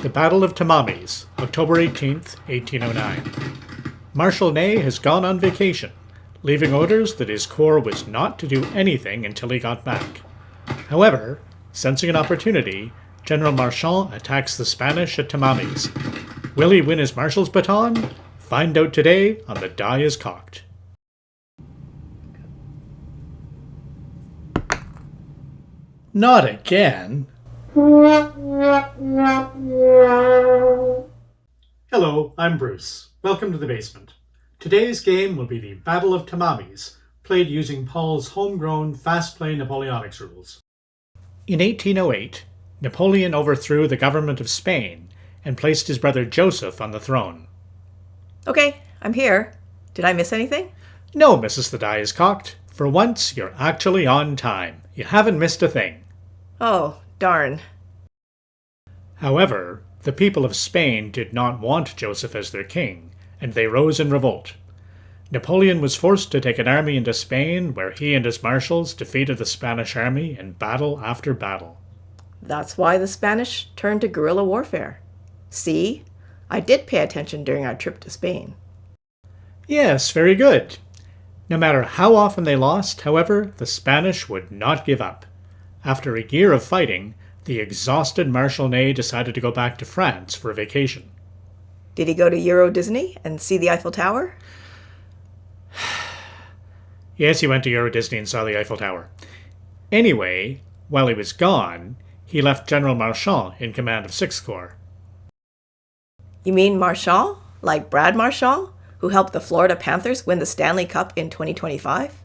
The Battle of Tamames, October 18th, 1809. Marshal Ney has gone on vacation, leaving orders that his corps was not to do anything until he got back. However, sensing an opportunity, General Marchand attacks the Spanish at Tamames. Will he win his marshal's baton? Find out today on The Die is Cocked. Not again. Hello, I'm Bruce. Welcome to the basement. Today's game will be the Battle of Tamames, played using Paul's homegrown fast-play Napoleonics rules. In 1808, Napoleon overthrew the government of Spain and placed his brother Joseph on the throne. Okay, I'm here. Did I miss anything? No, Mrs. The Die is Cocked. For once, you're actually on time. You haven't missed a thing. Oh, darn. However, the people of Spain did not want Joseph as their king, and they rose in revolt. Napoleon was forced to take an army into Spain, where he and his marshals defeated the Spanish army in battle after battle. That's why the Spanish turned to guerrilla warfare. See? I did pay attention during our trip to Spain. Yes, very good. No matter how often they lost, however, the Spanish would not give up. After a year of fighting, the exhausted Marshal Ney decided to go back to France for a vacation. Did he go to Euro Disney and see the Eiffel Tower? Yes, he went to Euro Disney and saw the Eiffel Tower. Anyway, while he was gone, he left General Marchand in command of 6th Corps. You mean Marshal? Like Brad Marshall, who helped the Florida Panthers win the Stanley Cup in 2025?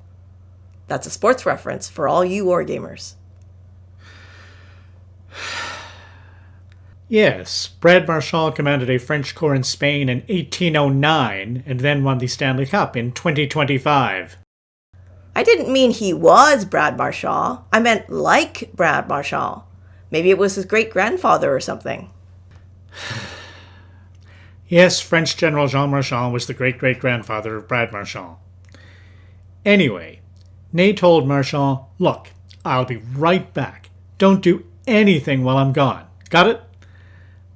That's a sports reference for all you wargamers. Yes, Brad Marshall commanded a French corps in Spain in 1809 and then won the Stanley Cup in 2025. I didn't mean he was Brad Marshall. I meant like Brad Marshall. Maybe it was his great-grandfather or something. Yes, French General Jean Marchand was the great-great-grandfather of Brad Marshall. Anyway, Ney told Marchand, "Look, I'll be right back. Don't do anything while I'm gone. Got it?"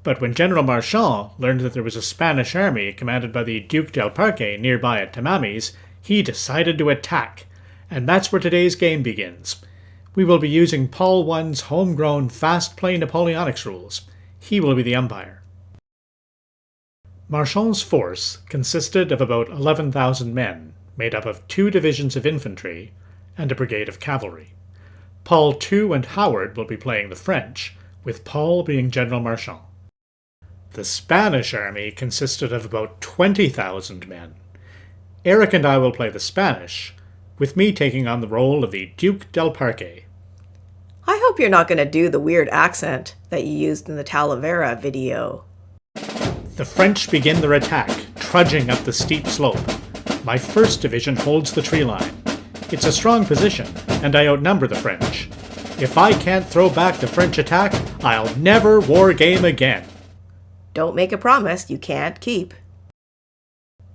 But when General Marchand learned that there was a Spanish army commanded by the Duc del Parque nearby at Tamames, he decided to attack. And that's where today's game begins. We will be using Paul I's homegrown fast-play Napoleonics rules. He will be the umpire. Marchand's force consisted of about 11,000 men, made up of 2 divisions of infantry and a brigade of cavalry. Paul II and Howard will be playing the French, with Paul being General Marchand. The Spanish army consisted of about 20,000 men. Eric and I will play the Spanish, with me taking on the role of the Duc del Parque. I hope you're not going to do the weird accent that you used in the Talavera video. The French begin their attack, trudging up the steep slope. My 1st division holds the tree line. It's a strong position, and I outnumber the French. If I can't throw back the French attack, I'll never wargame again. Don't make a promise you can't keep.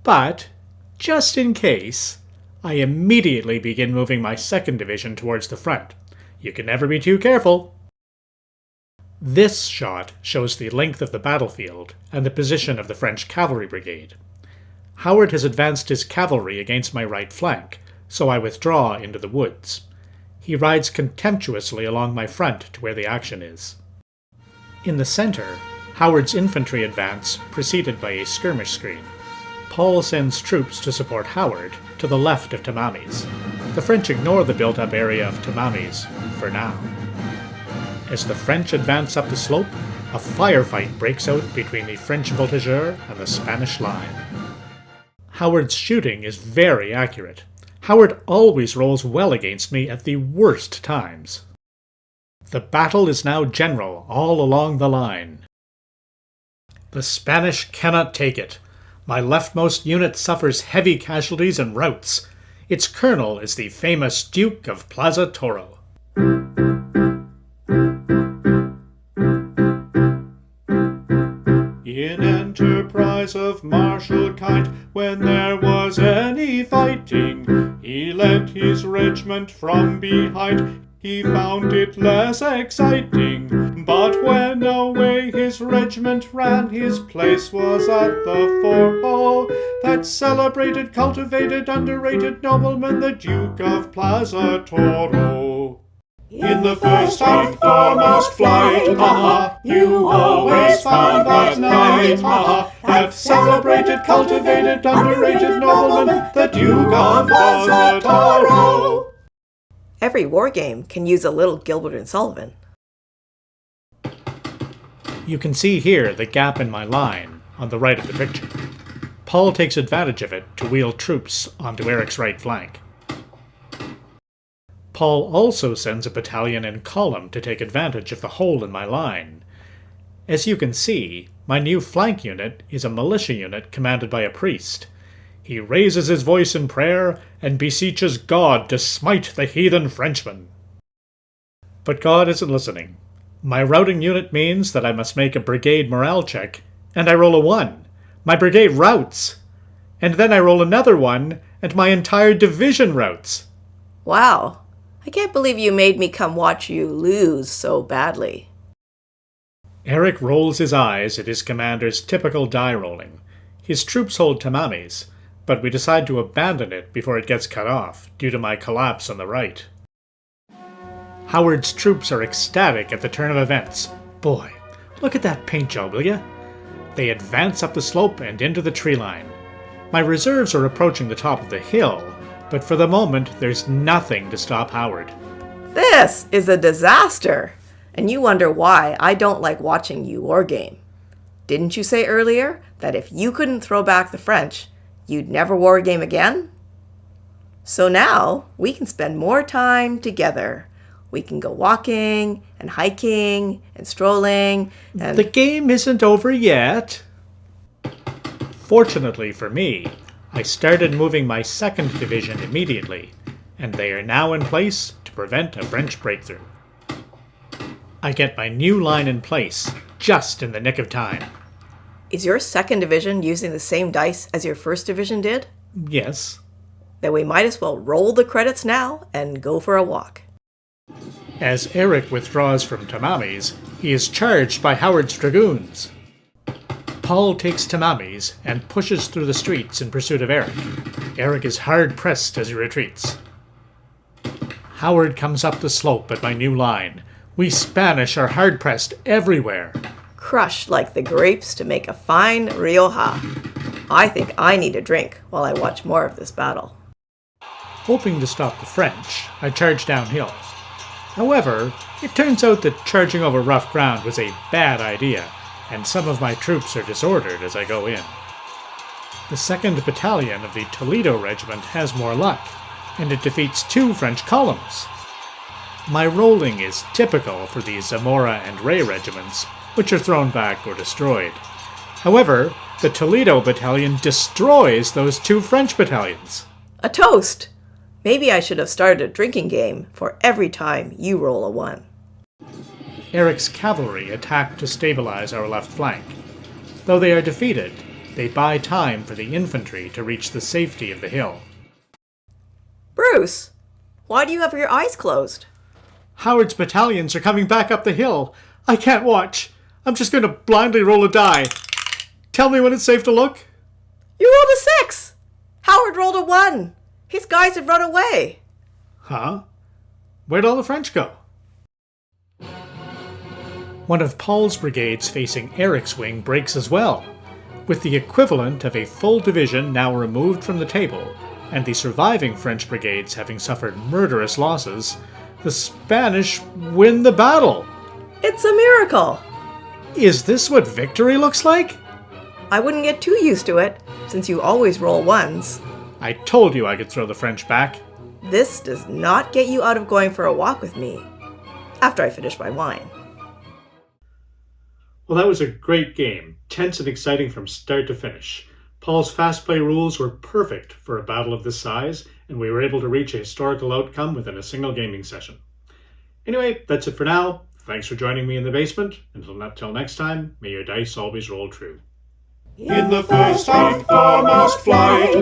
But, just in case, I immediately begin moving my 2nd division towards the front. You can never be too careful. This shot shows the length of the battlefield and the position of the French cavalry brigade. Howard has advanced his cavalry against my right flank, so I withdraw into the woods. He rides contemptuously along my front to where the action is. In the center, Howard's infantry advance preceded by a skirmish screen. Paul sends troops to support Howard to the left of Tamames. The French ignore the built-up area of Tamames for now. As the French advance up the slope, a firefight breaks out between the French voltigeur and the Spanish line. Howard's shooting is very accurate. Howard always rolls well against me at the worst times. The battle is now general all along the line. The Spanish cannot take it. My leftmost unit suffers heavy casualties and routs. Its colonel is the famous Duke of Plaza Toro. In enterprise of martial kind, when there was any fighting, he led his regiment from behind. He found it less exciting, But when away his regiment ran, his place was at the fore. Oh, that celebrated, cultivated, underrated nobleman, the Duke of Plaza Toro. In the first and foremost flight, you always found that night, that celebrated, cultivated, underrated nobleman, the Duke of Plaza Toro. Every war game can use a little Gilbert and Sullivan. You can see here the gap in my line on the right of the picture. Paul takes advantage of it to wheel troops onto Eric's right flank. Paul also sends a battalion in column to take advantage of the hole in my line. As you can see, my new flank unit is a militia unit commanded by a priest. He raises his voice in prayer and beseeches God to smite the heathen Frenchmen. But God isn't listening. My routing unit means that I must make a brigade morale check, and I roll a 1. My brigade routs. And then I roll another 1, and my entire division routs. Wow, I can't believe you made me come watch you lose so badly. Eric rolls his eyes at his commander's typical die rolling. His troops hold Tamames, but we decide to abandon it before it gets cut off, due to my collapse on the right. Howard's troops are ecstatic at the turn of events. Boy, look at that paint job, will ya? They advance up the slope and into the tree line. My reserves are approaching the top of the hill, but for the moment there's nothing to stop Howard. This is a disaster, and you wonder why I don't like watching you wargame. Didn't you say earlier that if you couldn't throw back the French, you'd never wargame again? So now we can spend more time together. We can go walking and hiking and strolling and... The game isn't over yet. Fortunately for me, I started moving my 2nd Division immediately, and they are now in place to prevent a French breakthrough. I get my new line in place just in the nick of time. Is your 2nd Division using the same dice as your 1st Division did? Yes. Then we might as well roll the credits now and go for a walk. As Eric withdraws from Tamames, he is charged by Howard's dragoons. Paul takes Tamames and pushes through the streets in pursuit of Eric. Eric is hard-pressed as he retreats. Howard comes up the slope at my new line. We Spanish are hard-pressed everywhere. Crushed like the grapes to make a fine Rioja. I think I need a drink while I watch more of this battle. Hoping to stop the French, I charge downhill. However, it turns out that charging over rough ground was a bad idea, and some of my troops are disordered as I go in. The 2nd Battalion of the Toledo Regiment has more luck, and it defeats 2 French columns. My rolling is typical for the Zamora and Ray regiments, which are thrown back or destroyed. However, the Toledo Battalion destroys those 2 French battalions. A toast! Maybe I should have started a drinking game for every time you roll a 1. Eric's cavalry attack to stabilize our left flank. Though they are defeated, they buy time for the infantry to reach the safety of the hill. Bruce, why do you have your eyes closed? Howard's battalions are coming back up the hill. I can't watch. I'm just going to blindly roll a die. Tell me when it's safe to look. You rolled a 6! Howard rolled a 1! His guys have run away. Huh? Where'd all the French go? One of Paul's brigades facing Eric's wing breaks as well. With the equivalent of a full division now removed from the table, and the surviving French brigades having suffered murderous losses, the Spanish win the battle. It's a miracle. Is this what victory looks like? I wouldn't get too used to it, since you always roll 1s. I told you I could throw the French back. This does not get you out of going for a walk with me, after I finish my wine. Well, that was a great game, tense and exciting from start to finish. Paul's fast play rules were perfect for a battle of this size, and we were able to reach a historical outcome within a single gaming session. Anyway, that's it for now. Thanks for joining me in the basement. Until next time, may your dice always roll true. In the first and foremost flight,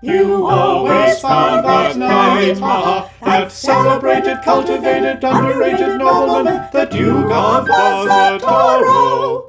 you always found that night, that celebrated, cultivated, underrated nobleman, the Duke of Baton.